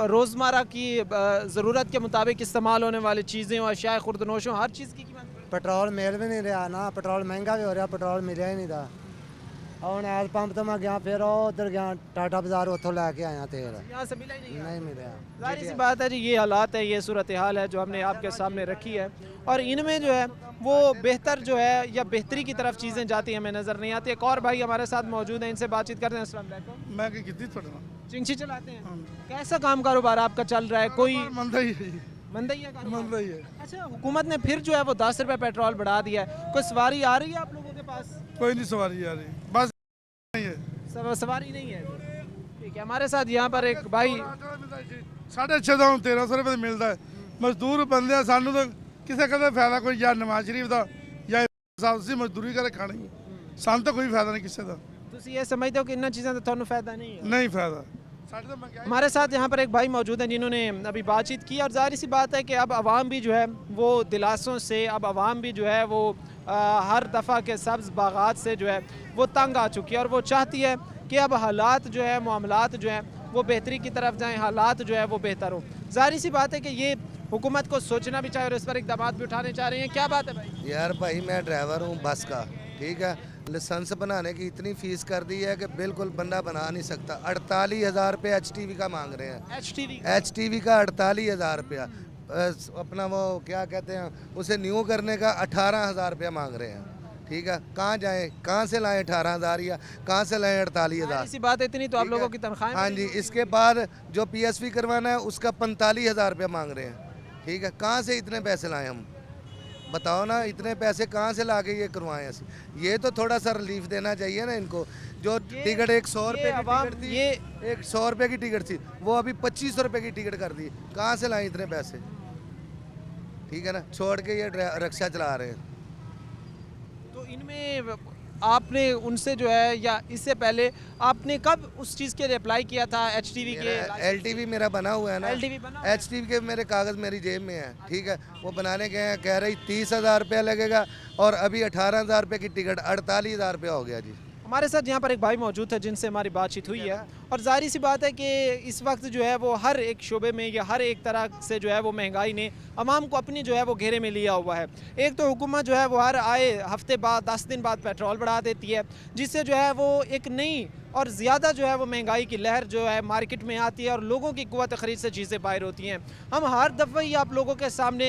रोज़मर्रा की ज़रूरत के मुताबिक इस्तेमाल होने वाली चीज़ें हो, अशिया खुर्दनोश हो, हर चीज़ की कीमत। पेट्रोल मिल भी नहीं रहा ना, पेट्रोल महंगा भी हो रहा, पेट्रोल मिले ही नहीं था। और एल पंप तो मैं गया, फिर उधर गया टाटा बाजार, उतों लैके आया तेल, यहाँ से मिला ही नहीं मिला। जाहिर सी बात है जी, ये हालात है, ये सूरत हाल है जो हमने आपके सामने रखी है, और इनमें जो है वो बेहतर जो है या बेहतरी की तरफ चीज़ें जाती हैं हमें नज़र नहीं आती। एक और भाई हमारे साथ मौजूद हैं, इनसे बातचीत करते हैं। अस्सलाम वालेकुम। मैं की थोड़ा चिंची चलाते हैं, कैसा काम कारोबार आपका चल रहा है? कोई मंदा ही है, मंदा ही है कारोबार? मंदा ही है। अच्छा, हुकूमत ने फिर जो है वो 10 रुपए पेट्रोल बढ़ा दिया है, कोई सवारी आ रही है आप लोगों के पास? कोई नहीं सवारी आ रही, बस नहीं है, सवारी नहीं है। ठीक है, हमारे साथ यहाँ पर एक भाई 650-1300 रुपये मिलता है। मजदूर बंदे सानू तो किसी का फायदा कोई, या नवाज शरीफ का या साहब से मजदूरी करे खानी, सान तो कोई फायदा नहीं किसी का। ਤੁਸੀਂ ਇਹ समझते हो कि इन चीज़ों से ਤੁਹਾਨੂੰ फायदा नहीं है? नहीं फायदा। हमारे साथ यहाँ पर एक भाई मौजूद हैं जिन्होंने अभी बातचीत की, और जाहिर सी बात है कि अब आवाम भी जो है वो दिलासों से, अब आवाम भी जो है वो हर दफ़ा के सब्ज़ बागात से जो है वो तंग आ चुकी है, और वो चाहती है कि अब हालात जो है, मामलात जो है वो बेहतरी की तरफ जाएँ, हालात जो है वो बेहतर हो। जाहिर सी बात है कि ये हुकूमत को सोचना भी चाहिए और इस पर इक़दाम भी उठाने चाह रही हैं। क्या बात है भाई? यार भाई, मैं ड्राइवर हूँ बस का, ठीक है, लाइसेंस बनाने की इतनी फ़ीस कर दी है कि बिल्कुल बंदा बना नहीं सकता। 48,000 रुपये HTV का मांग रहे हैं। HTV का 48,000 रुपया, अपना वो क्या कहते हैं उसे न्यू करने का 18,000 रुपया मांग रहे हैं। ठीक है, कहाँ जाएँ, कहाँ से लाएँ 18,000 या कहाँ से लाएँ 48,000? ऐसी बात है, इतनी तो आप लोगों की तनख्वाह। हाँ जी, इसके बाद जो PSV करवाना है उसका 45,000 रुपया मांग रहे हैं। ठीक है, कहाँ से इतने पैसे लाएं हम, बताओ ना, इतने पैसे कहाँ से ला के ये करवाएं? ये तो थोड़ा सा रिलीफ देना चाहिए ना इनको। जो टिकट 100 रुपये की टिकट थी, ये 100 रुपये की टिकट थी, वो अभी 2500 रुपये की टिकट कर दी। कहाँ से लाएं इतने पैसे? ठीक है ना, छोड़ के ये रिक्शा चला रहे हैं। तो इनमें आपने उनसे जो है, या इससे पहले आपने कब उस चीज़ के लिए अप्लाई किया था? HTV के LTV मेरा बना हुआ है ना, LTV बना हुआ है? HTV के मेरे कागज़ मेरी जेब में है। ठीक है, वो बनाने गए हैं, कह रही 30,000 रुपया लगेगा, और अभी 18,000 रुपये की टिकट 48,000 रुपया हो गया जी। हमारे साथ यहाँ पर एक भाई मौजूद है जिनसे हमारी बातचीत हुई है, और जाहिर सी बात है कि इस वक्त जो है वो हर एक शोबे में या हर एक तरह से जो है वो महंगाई ने अवाम को अपनी जो है वो घेरे में लिया हुआ है। एक तो हुकूमत जो है वो हर आए हफ्ते बाद 10 दिन बाद पेट्रोल बढ़ा देती है, जिससे जो है वो एक नई और ज़्यादा जो है वो महंगाई की लहर जो है मार्केट में आती है और लोगों की क़ुव्वत ख़रीद से चीज़ें बाहर होती हैं। हम हर दफ़ा ही आप लोगों के सामने,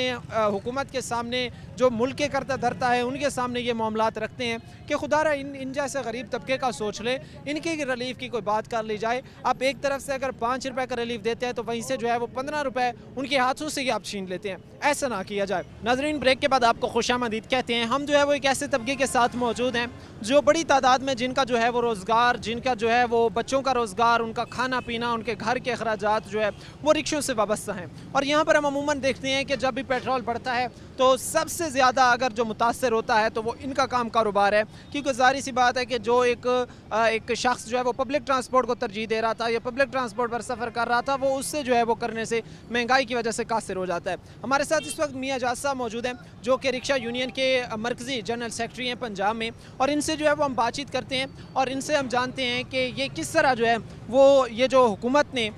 हुकूमत के सामने, जो मुल्क के करता धरता है उनके सामने ये मामलात रखते हैं कि खुदारा इन जैसे गरीब तबके का सोच ले, इनकी रिलीफ की कोई बात कर ली जाए। आप एक तरफ से अगर 5 रुपए का रिलीफ देते हैं तो वहीं से जो है वो 15 रुपए उनके हाथों से ही आप छीन लेते हैं। ऐसा ना किया जाए। नाज़रीन, ब्रेक के बाद आपको खुशामदीद कहते हैं। हम जो है वो एक ऐसे तबके के साथ मौजूद हैं जो बड़ी तादाद में जिनका जो है वो रोज़गार, जिनका जो है वो बच्चों का रोज़गार, उनका खाना पीना, उनके घर के अखराजात जो है वो रिक्शों से वाबस्ता हैं। और यहाँ पर हम अमूमन देखते हैं कि जब भी पेट्रोल बढ़ता है तो सबसे ज़्यादा अगर जो मुतासर होता है तो वो इनका काम कारोबार है, क्योंकि ज़ाहिर सी बात है कि जो एक शख्स जो है वो पब्लिक ट्रांसपोर्ट को तरजीह दे रहा था या पब्लिक ट्रांसपोर्ट पर सफ़र कर रहा था, वो उससे जो है वो करने से महंगाई की वजह से कासिर हो जाता है। हमारे साथ इस वक्त मियाँ जाज साहब मौजूद हैं जो कि रिक्शा यूनियन के मरकज़ी जनरल सेक्रेटरी हैं पंजाब में, और इनसे जो है वो हम बातचीत करते हैं और इनसे हम जानते हैं कि ये किस तरह जो है वो ये जो हुकूमत ने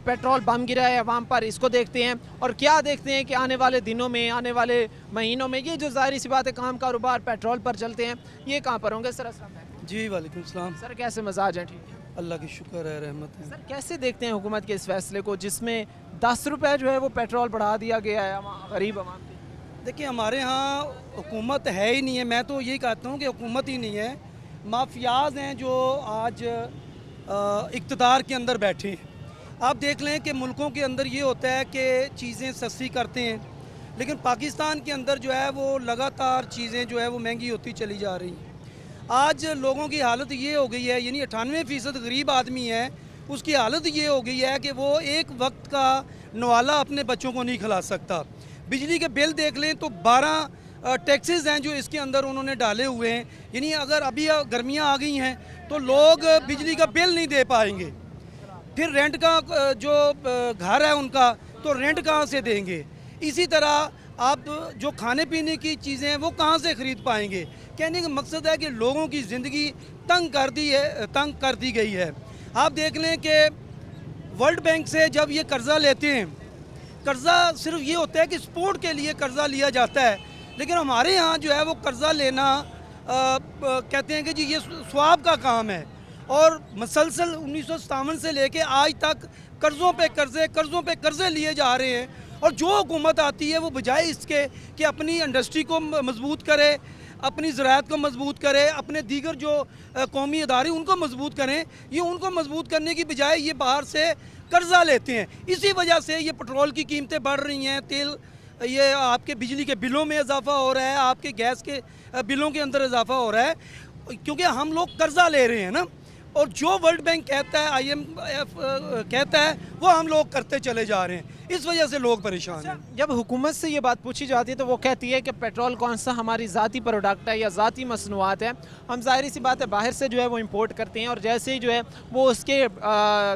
पेट्रोल बम गिरा है अवाम पर, इसको देखते हैं और क्या देखते हैं कि आने वाले दिनों में, आने वाले महीनों में ये जो ज़ाहिर सी बात है काम कारोबार पेट्रोल पर चलते हैं ये कहाँ पर होंगे। सर अस्सलाम वालेकुम। जी वालेकुम सलाम। सर कैसे मजाज हैं? ठीक है, अल्लाह की शुक्र है, रहमत है। सर कैसे देखते हैं हुकूमत के इस फैसले को जिसमें 10 रुपये जो है वो पेट्रोल बढ़ा दिया गया है गरीब अवाम के? देखिए हमारे यहाँ हुकूमत है ही नहीं है, मैं तो यही कहता हूँ कि हुकूमत ही नहीं है, माफियाज हैं जो आज इक़्तिदार के अंदर बैठे हैं। आप देख लें कि मुल्कों के अंदर ये होता है कि चीज़ें सस्ती करते हैं, लेकिन पाकिस्तान के अंदर जो है वो लगातार चीज़ें जो है वो महंगी होती चली जा रही हैं। आज लोगों की हालत ये हो गई है, यानी 98% गरीब आदमी है, उसकी हालत ये हो गई है कि वो एक वक्त का नवाला अपने बच्चों को नहीं खिला सकता। बिजली के बिल देख लें तो 12 टैक्सेस हैं जो इसके अंदर उन्होंने डाले हुए हैं, यानी अगर अभी गर्मियाँ आ गई हैं तो लोग बिजली का बिल नहीं दे पाएंगे। फिर रेंट का जो घर है उनका, तो रेंट कहाँ से देंगे? इसी तरह आप जो खाने पीने की चीज़ें हैं वो कहाँ से ख़रीद पाएंगे? कहने का मकसद है कि लोगों की ज़िंदगी तंग कर दी गई है। आप देख लें कि वर्ल्ड बैंक से जब ये कर्ज़ा लेते हैं, कर्ज़ा सिर्फ ये होता है कि स्पोर्ट के लिए कर्ज़ा लिया जाता है, लेकिन हमारे यहाँ जो है वो कर्ज़ा लेना कहते हैं कि जी ये स्वाब का काम है, और मसलसल 1957 से लेके आज तक कर्ज़ों पे कर्ज़े लिए जा रहे हैं। और जो हुकूमत आती है वो बजाय इसके कि अपनी इंडस्ट्री को मजबूत करे, अपनी ज़राअत को मजबूत करे, अपने दीगर जो कौमी अदारे उनको मजबूत करें, ये उनको मजबूत करने की बजाय ये बाहर से कर्ज़ा लेते हैं। इसी वजह से ये पेट्रोल की कीमतें बढ़ रही हैं, तेल, ये आपके बिजली के बिलों में इजाफा हो रहा है, आपके गैस के बिलों के अंदर इजाफा हो रहा है, क्योंकि हम लोग कर्ज़ा ले रहे हैं ना। और जो वर्ल्ड बैंक कहता है, IMF कहता है, वो हम लोग करते चले जा रहे हैं। इस वजह से लोग परेशान हैं। जब हुकूमत से ये बात पूछी जाती है तो वो कहती है कि पेट्रोल कौन सा हमारी ज़ाती प्रोडक्ट है या ज़ाती मसनूआत है, हम ज़ाहिर सी बात है बाहर से जो है वो इंपोर्ट करते हैं, और जैसे ही जो है वो उसके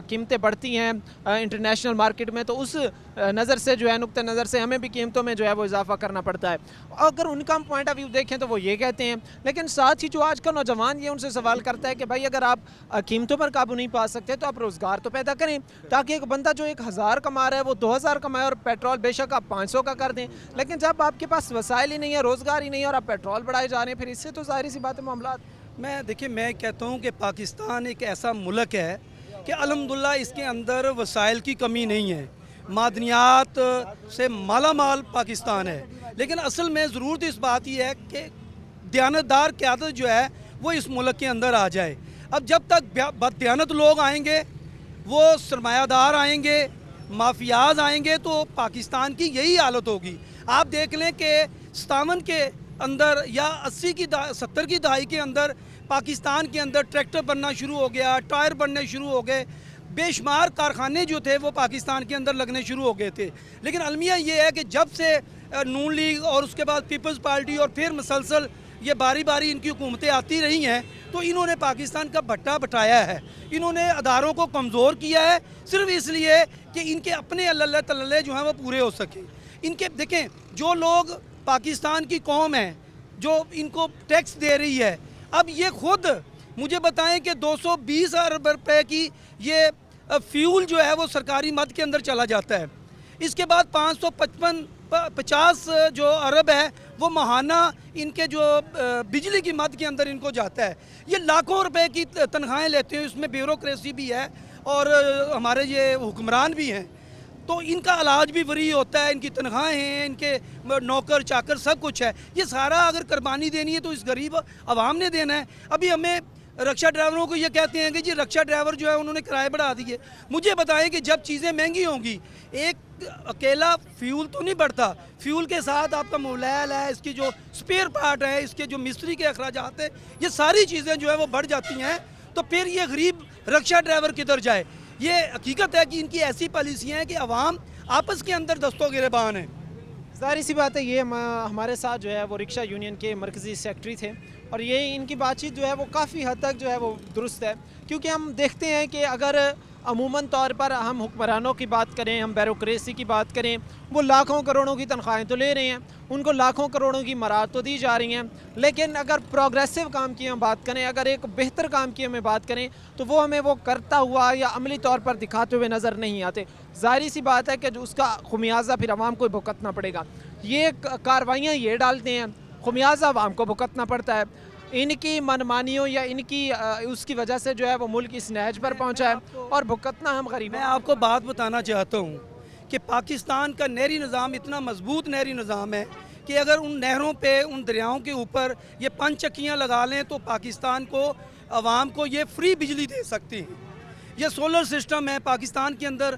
कीमतें बढ़ती हैं इंटरनेशनल मार्केट में, तो उस नज़र से जो है, नुक्ते नज़र से हमें भी कीमतों में जो है वो इजाफा करना पड़ता है। अगर उनका पॉइंट ऑफ व्यू देखें तो वो ये कहते हैं, लेकिन साथ ही जो आज का नौजवान ये उनसे सवाल करता है कि भाई अगर आप कीमतों पर काबू नहीं पा सकते तो आप रोज़गार तो पैदा करें, ताकि एक बंदा जो 1000 कमा रहा है वो 2000 कमाए, और पेट्रोल बेशक आप 500 का कर दें, लेकिन जब आपके पास वसाइल ही नहीं है, रोज़गार ही नहीं है, और आप पेट्रोल बढ़ाए जा रहे हैं, फिर इससे तो जाहिर सी बात है मामला। मैं कहता हूँ कि पाकिस्तान एक ऐसा मुल्क है कि अल्हम्दुलिल्लाह इसके अंदर वसाइल की कमी नहीं है, मादनियात से माला माल पाकिस्तान है, लेकिन असल में ज़रूरत इस बात ही है कि दयानतदार क़यादत जो है वो इस मुल्क के अंदर आ जाए। अब जब तक बददयानत लोग आएंगे, वो सरमायादार आएंगे, माफियाज आएंगे, तो पाकिस्तान की यही हालत होगी। आप देख लें कि 57 के अंदर या 70 की दहाई के अंदर पाकिस्तान के अंदर ट्रैक्टर बनना शुरू हो गया, टायर बनने शुरू हो गए, बेशुमार कारखाने जो थे वो पाकिस्तान के अंदर लगने शुरू हो गए थे। लेकिन अलमिया ये है कि जब से नून लीग और उसके बाद पीपल्स पार्टी और फिर मुसलसल ये बारी बारी इनकी हुकूमतें आती रही हैं, तो इन्होंने पाकिस्तान का भट्टा बटाया है, इन्होंने अदारों को कमज़ोर किया है, सिर्फ इसलिए कि इनके अपने अल्लाह तल्ले जो हैं वो पूरे हो सके। इनके देखें, जो लोग पाकिस्तान की कौम है जो इनको टैक्स दे रही है, अब ये खुद मुझे बताएं कि 220 अरब रुपए की ये फ्यूल जो है वो सरकारी मद के अंदर चला जाता है, इसके बाद 555 50 जो अरब है वो माहाना इनके जो बिजली की मद के अंदर इनको जाता है। ये लाखों रुपए की तनख्वाहें लेते हैं, इसमें ब्यूरोक्रेसी भी है और हमारे ये हुक्मरान भी हैं, तो इनका इलाज भी फ्री होता है, इनकी तनख्वाहें हैं, इनके नौकर चाकर सब कुछ है। ये सारा अगर कुर्बानी देनी है तो इस गरीब आवाम ने देना है। अभी हमें रक्षा ड्राइवरों को ये कहते हैं कि जी रक्षा ड्राइवर जो है उन्होंने किराए बढ़ा दिए। मुझे बताएं कि जब चीज़ें महंगी होंगी, एक अकेला फ्यूल तो नहीं बढ़ता, फ्यूल के साथ आपका मोबाइल है, इसकी जो स्पेयर पार्ट है, इसके जो मिस्त्री के अखराजात हैं, ये सारी चीज़ें जो है वो बढ़ जाती हैं। तो फिर ये गरीब रक्षा ड्राइवर किधर जाए? ये हकीकत है कि इनकी ऐसी पॉलिसियाँ हैं कि अवाम आपस के अंदर दस्तों गिरबान है। ज़ाहिर सी बात है, ये हमारे साथ जो है वो रिक्शा यूनियन के मरकज़ी सेक्रेटरी थे और ये इनकी बातचीत जो है वो काफ़ी हद तक जो है वो दुरुस्त है, क्योंकि हम देखते हैं कि अगर अमूमन तौर पर हम हुक्मरानों की बात करें, हम ब्यूरोक्रेसी की बात करें, वो लाखों करोड़ों की तनख्वाहें तो ले रहे हैं, उनको लाखों करोड़ों की मराद तो दी जा रही हैं, लेकिन अगर प्रोग्रेसिव काम की हम बात करें, अगर एक बेहतर काम की हमें बात करें तो वो हमें वो करता हुआ या अमली तौर पर दिखाते हुए नज़र नहीं आते। ज़ाहिर सी बात है कि जो उसका खुमियाजा फिर आवाम को भुगतना पड़ेगा। ये कार्रवाइयाँ ये डालते हैं, खुमियाजा आवाम को भुगतना पड़ता है। इनकी मनमानियों या इनकी उसकी वजह से जो है वो मुल्क इस नहज पर पहुंचा है और भुगतना हम गरीब। मैं आपको बात बताना चाहता हूँ कि पाकिस्तान का नहरी निज़ाम इतना मजबूत नहरी निज़ाम है कि अगर उन नहरों पे, उन दरियाओं के ऊपर ये 5 चक्कियाँ लगा लें तो पाकिस्तान को, आवाम को ये फ्री बिजली दे सकती हैं। ये सोलर सिस्टम है, पाकिस्तान के अंदर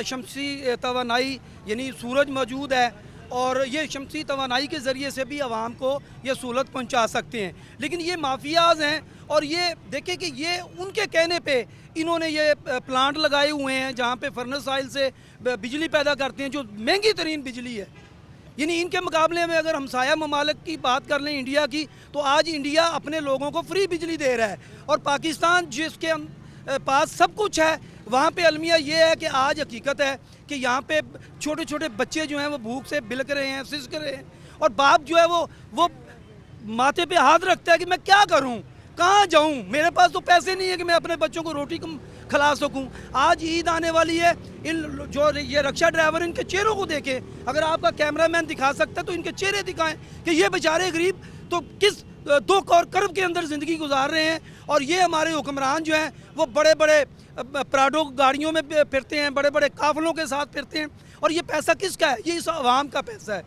शमसी तवानाई यानी सूरज मौजूद है और ये शमसी तवानाई के ज़रिए से भी आवाम को ये सहूलत पहुंचा सकते हैं। लेकिन ये माफियाज हैं और ये देखें कि ये उनके कहने पे इन्होंने ये प्लांट लगाए हुए हैं जहाँ पे फर्नेस ऑयल से बिजली पैदा करते हैं, जो महंगी तरीन बिजली है। यानी इनके मुकाबले में अगर हमसाया ममालिक की बात कर लें इंडिया की, तो आज इंडिया अपने लोगों को फ्री बिजली दे रहा है और पाकिस्तान जिसके पास सब कुछ है, वहाँ पे अलमिया ये है कि आज हकीकत है कि यहाँ पे छोटे छोटे बच्चे जो हैं वो भूख से बिलक रहे हैं, सिसक रहे हैं और बाप जो है वो माथे पे हाथ रखता है कि मैं क्या करूँ, कहाँ जाऊँ, मेरे पास तो पैसे नहीं है कि मैं अपने बच्चों को रोटी खिला सकूँ। आज ईद आने वाली है, इन जो ये रक्षा ड्राइवर इनके चेहरों को देखें, अगर आपका कैमरामैन दिखा सकता है तो इनके चेहरे दिखाएं कि ये बेचारे गरीब तो किस 2 करब के अंदर ज़िंदगी गुजार रहे हैं। और ये हमारे हुक्मरान जो हैं वो बड़े बड़े प्राडो गाड़ियों में फिरते हैं, बड़े बड़े काफिलों के साथ फिरते हैं और ये पैसा किसका है? ये इस आवाम का पैसा है।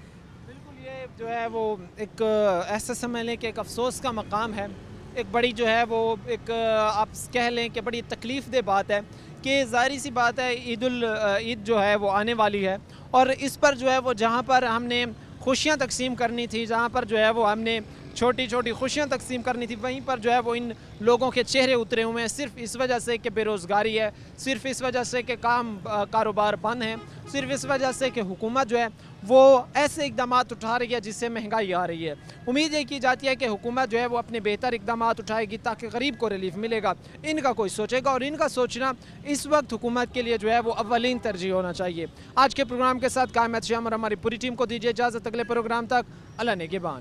बिल्कुल, ये जो है वो एक ऐसा समझ लें कि एक अफसोस का मकाम है, एक बड़ी जो है वो एक आप कह लें कि बड़ी तकलीफ़ दे बात है कि ज़ाहिर सी बात है ईद जो है वो आने वाली है और इस पर जो है वो जहाँ पर हमने खुशियाँ तकसीम करनी थी, जहाँ पर जो है वो हमने छोटी छोटी खुशियाँ तकसीम करनी थी, वहीं पर जो है वो इन लोगों के चेहरे उतरे हुए हैं, सिर्फ इस वजह से कि बेरोज़गारी है, सिर्फ इस वजह से कि कारोबार बंद है, सिर्फ इस वजह से कि हुकूमत जो है वो ऐसे इकदाम उठा रही है जिससे महंगाई आ रही है। उम्मीद ये की जाती है कि हुकूमत जो है वो अपने बेहतर इकदाम उठाएगी ताकि गरीब को रिलीफ मिलेगा, इनका कोई सोचेगा और इनका सोचना इस वक्त हुकूमत के लिए जो है वो अव्वलीन तरजीह होना चाहिए। आज के प्रोग्राम के साथ कायम शाम और हमारी पूरी टीम को दीजिए इजाज़त, अगले प्रोग्राम तक अल्लाह नेगेबान।